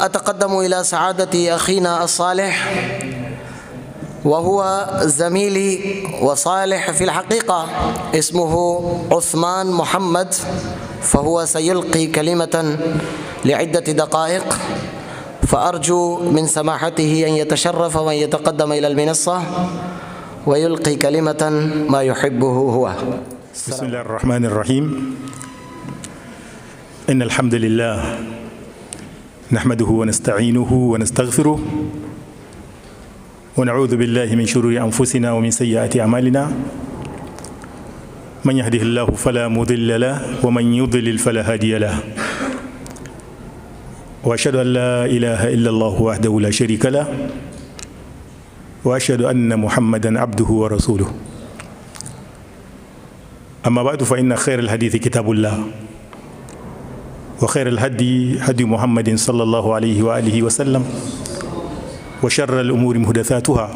وأتقدم إلى سعادة أخينا الصالح، وهو زميلي وصالح في الحقيقة، اسمه عثمان محمد، فهو سيلقي كلمة لعدة دقائق، فأرجو من سماحته أن يتشرف وأن يتقدم إلى المنصة ويلقي كلمة ما يحبه هو. بسم الله الرحمن الرحيم. إن الحمد لله نحمده ونستعينه ونستغفره ونعوذ بالله من شرور أنفسنا ومن سيئات أعمالنا. من يهده الله فلا مضل له ومن يضلل فلا هادي له، وأشهد أن لا إله إلا الله وحده لا شريك له، وأشهد أن محمدا عبده ورسوله. أما بعد، فإن خير الحديث كتاب الله، وخير الهدي هدي محمد صلى الله عليه وآله وسلم، وشر الأمور محدثاتها،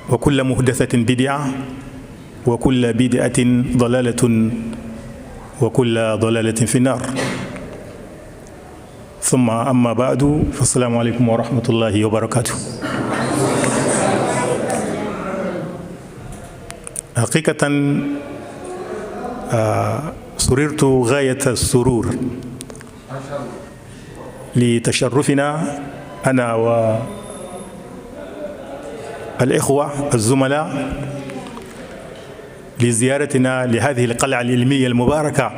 وكل محدثة بدعة، وكل بدعة ضلالة، وكل ضلالة في النار. ثم أما بعد، فالسلام عليكم ورحمة الله وبركاته. حقيقة سررت غاية السرور لتشرفنا أنا والإخوة الزملاء لزيارتنا لهذه القلعة العلمية المباركة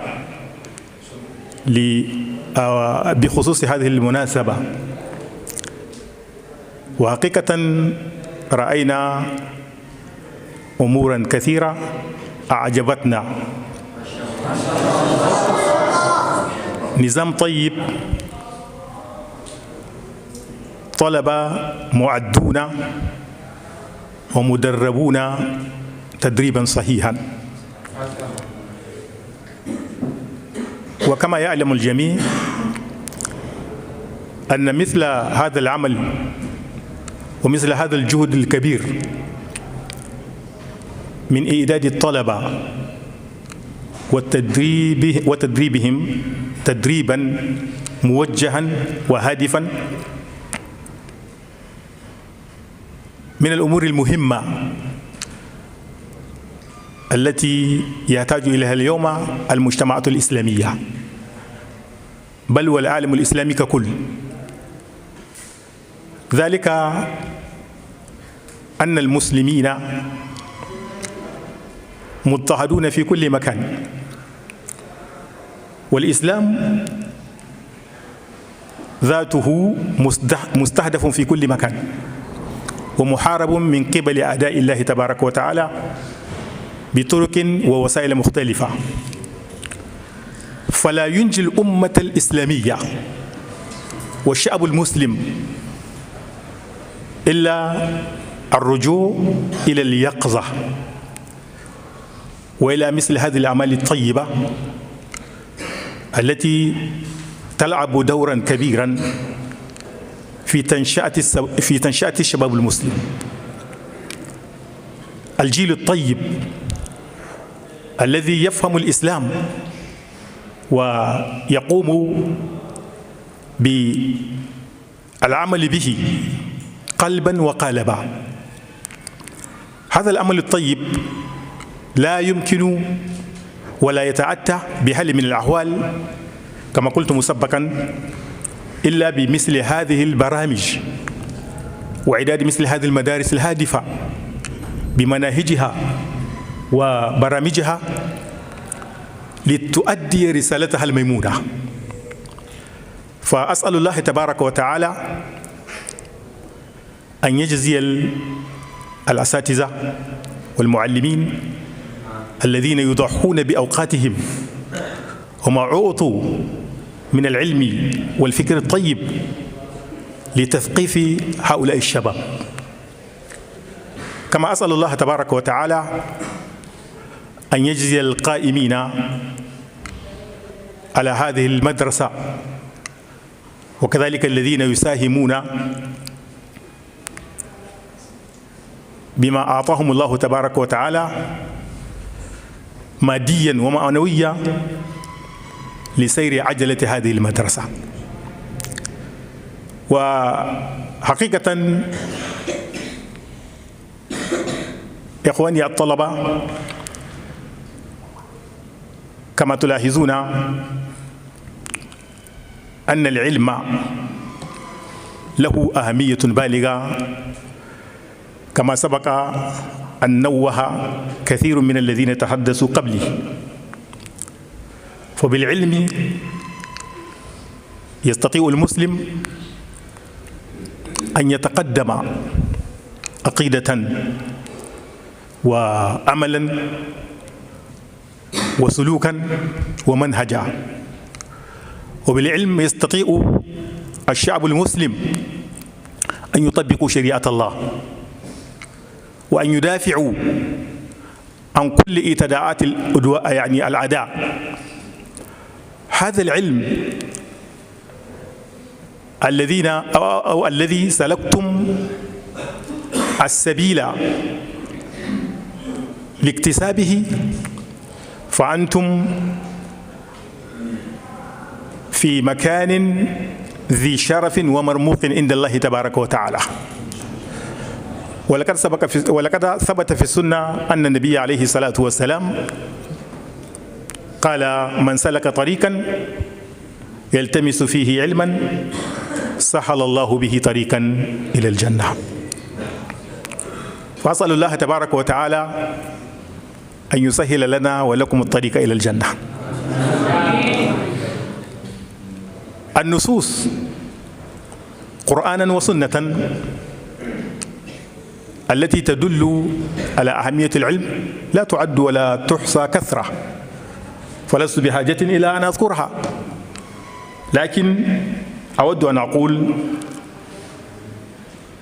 بخصوص هذه المناسبة. وحقيقة رأينا أمورا كثيرة أعجبتنا. نظام طيب، طلبة معدون ومدربون تدريبا صحيحا. وكما يعلم الجميع أن مثل هذا العمل ومثل هذا الجهد الكبير من إعداد الطلبة وتدريبهم تدريبا موجها وهادفا من الأمور المهمة التي يحتاج إليها اليوم المجتمعات الإسلامية، بل والعالم الإسلامي ككل. ذلك أن المسلمين مضطهدون في كل مكان، والإسلام ذاته مستهدف في كل مكان ومحارب من قبل أعداء الله تبارك وتعالى بطرق ووسائل مختلفة. فلا ينجي الأمة الإسلامية والشعب المسلم إلا الرجوع إلى اليقظة وإلى مثل هذه الأعمال الطيبة التي تلعب دورا كبيرا في تنشئة الشباب المسلم. الجيل الطيب الذي يفهم الإسلام ويقوم بالعمل به قلبا وقالبا. هذا العمل الطيب لا يمكن ولا يتأتى بحال من الأحوال كما قلت مسبقا إلا بمثل هذه البرامج وإعداد مثل هذه المدارس الهادفة بمناهجها وبرامجها لتؤدي رسالتها الميمونة. فأسأل الله تبارك وتعالى أن يجزي الأساتذة والمعلمين الذين يضحون بأوقاتهم وما أعطوا من العلم والفكر الطيب لتثقيف هؤلاء الشباب. كما أسأل الله تبارك وتعالى أن يجزي القائمين على هذه المدرسة وكذلك الذين يساهمون بما أعطاهم الله تبارك وتعالى ماديا ومعنويا لسير عجلة هذه المدرسة. وحقيقة إخواني الطلبة، كما تلاحظون أن العلم له أهمية بالغة، كما سبق أن نوه كثير من الذين تحدثوا قبلي. فبالعلم يستطيع المسلم أن يتقدم عقيدة وعملا وسلوكا ومنهجا. وبالعلم يستطيع الشعب المسلم أن يطبقوا شريعة الله وأن يدافعوا عن كل ابتداءات يعني الأعداء. هذا العلم الذي سلكتم السبيل لاكتسابه، فأنتم في مكان ذي شرف ومرموق عند الله تبارك وتعالى. ولقد ثبت في السنة أن النبي عليه الصلاة والسلام قال: من سلك طريقا يلتمس فيه علما سهل الله به طريقا إلى الجنة. فأسأل الله تبارك وتعالى أن يسهل لنا ولكم الطريق إلى الجنة. النصوص قرآنا وسنة التي تدل على أهمية العلم لا تعد ولا تحصى كثرة، فلست بحاجة إلى أن أذكرها، لكن أود أن أقول: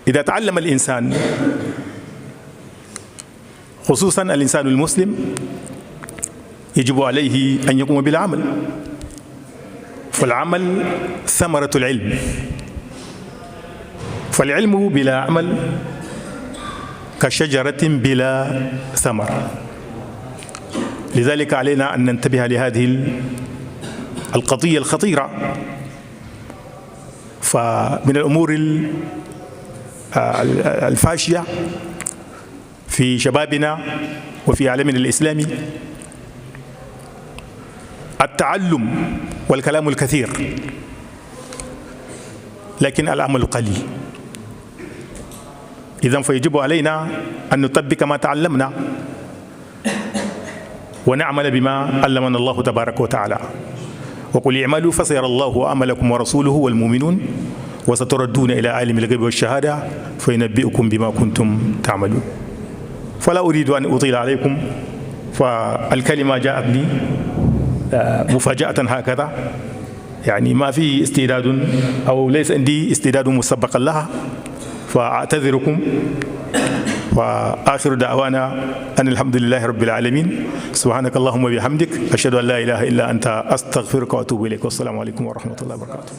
إذا تعلم الإنسان، خصوصا الإنسان المسلم، يجب عليه أن يقوم بالعمل، فالعمل ثمرة العلم، فالعلم بلا عمل كشجرة بلا ثمر. لذلك علينا أن ننتبه لهذه القضية الخطيرة. فمن الأمور الفاشية في شبابنا وفي عالمنا الإسلامي التعلم والكلام الكثير، لكن العمل قليل. إذن فيجب علينا أن نطبق ما تعلمنا ونعمل بما علمنا الله تبارك وتعالى. وقل اعملوا فسيرى الله عملكم ورسوله والمؤمنون وستردون إلى عالم الغيب والشهادة فينبئكم بما كنتم تعملون. فلا أريد أن أطيل عليكم، فالكلمة جاءتني مفاجأة هكذا، يعني ما في استعداد أو ليس عندي استعداد مسبقا لها، فأعتذركم. وآخر دعوانا أن الحمد لله رب العالمين. سبحانك اللهم وبحمدك، أشهد أن لا إله إلا أنت، أستغفرك وأتوب إليك، والسلام عليكم ورحمة الله وبركاته.